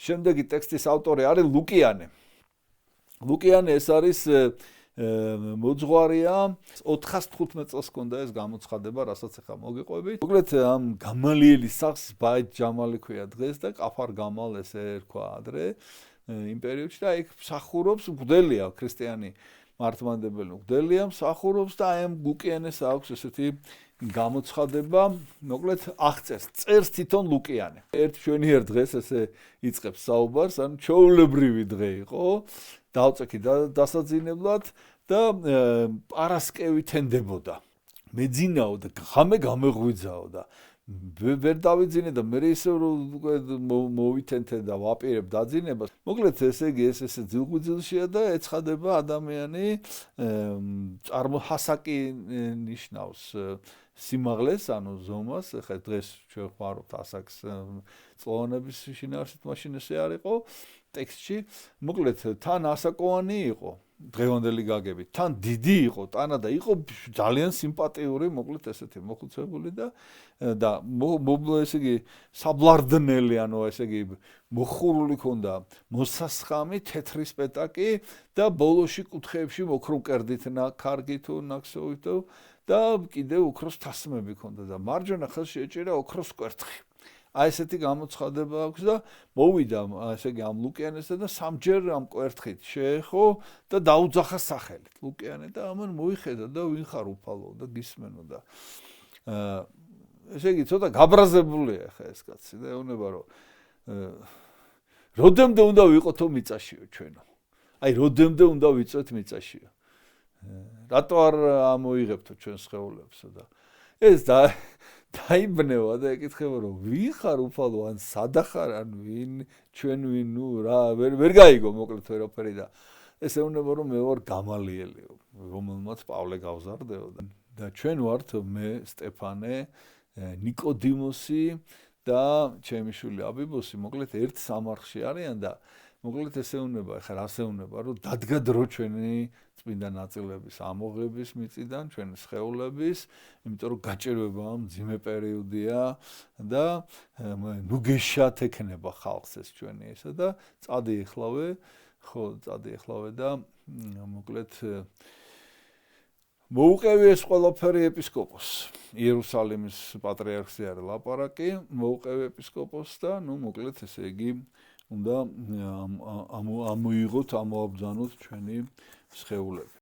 შემდეგი ტექსტის ავტორი არის ლუკიანე. ლუკიანე ეს არის მოძღვარია 415 წელს ჰქონდა ეს გამოცხადება, რასაც ახლა მოგიყვებით. მოკლედ ამ გამალიელის სახს ბაით ჯამალი ქვია დღეს და ყაფარ გამალ ესე ერქვა ადრე იმ პერიოდში და იქ მსახურობს მღვდელია ქრისტიანი მართლმადიდებელი მღვდელია მსახურობს და აი ამ ლუკიანეს აქვს ესეთი გამოცხადება, მოკლედ აღწერს, წერს თვითონ ლუკიანე. ერთ მშვენიერ დღეს ესე იწყებს საუბარს, ანუ ჩვეულებრივი დღე იყო. დავწექი დასაძინებლად და პარასკევი თენდებოდა. მეძინაო და ღამე გამეღვიძაო და ვერ დავიძინე და მე ისე მოვითენთე და ვაპირებ დაძინებას. მოკლედ ესე იგი ეს ესე ძილგვიძილშია და ეცხადება ადამიანი ჰასაკი ნიშნავს სიმაღლეს, ანუ ზომას, ხა დღეს ჩვენ ხმარობთ ასაკს წლოვანების შინაარსით, მაშინ ესე არ იყო ტექსტში. მოკლედ თან ასაკოვანი იყო დღევანდელი გაგებით, თან დიდი იყო ტანა და იყო ძალიან სიმპათიური, მოკლედ ესეთი მოხუცებული და ესე იგი საბლარდნელი, ანუ ესე იგი მოხურული ქონდა მოსასხამი, თეთრი სპეტაკი და ბოლოში კუთხეებში მოქრო მკერდით კარგი თუ ნაკსოვით და კიდევ ოქროს თასმები ქონდა და მარჯვენა ხელში ეჭირა ოქროს კვერთხი. აი ესეთი გამოცხადება აქვს და მოვიდა ესე იგი ამ ლუკიანესთან და სამჯერ ამ კვერთხით შეეხო და დაუძახა სახელით ლუკიანე და ამან მოიხედა და ვინ ხარ უფალო და გისმენო და ესე იგი ცოტა გაბრაზებულია ხა ეს კაცი და ეუბნება რომ როდემდე უნდა ვიყოთო მიწაშიო ჩვენო. აი როდემდე უნდა ვიწვეთ მიწაშიო. რატო არ ამოიღებთო ჩვენ სხეულებსო და ეს დაიბნევა და ეკითხება რომ ვინ ხარ უფალო ან სადახარ ან ვინ ჩვენ ვინ ნუ რა ვერ გაიგო მოკლედ ვერაფერი და ეს ეუბნება რომ მე ვარ გამალიელი რომელმაც პავლე გავზარდეო და ჩვენ ვართ მე სტეფანე ნიკოდიმოსი და ჩემი შვილი აბიბოსი მოკლედ ერთ სამარხში არიან და მოკლედ ეს ეუბნება ხა რას ეუბნება რომ დადგა დრო ჩვენი წმინდა ნაწილების ამოღების მიწიდან ჩვენი სხეულების იმიტომ რომ გაჭირვება მძიმე პერიოდია და ნუ გეშათ ექნება ხალხს ეს ჩვენი ესა და წადი ეხლავე და მოკლედ მოუყევი ეს ყველაფერი ეპისკოპოსს იერუსალიმის პატრიარქზე არის ლაპარაკი მოუყევი ეპისკოპოსს და ნუ მოკლედ ესე იგი უნდა ამოიღოთ ამოაბრძანოთ ჩვენი სხეულები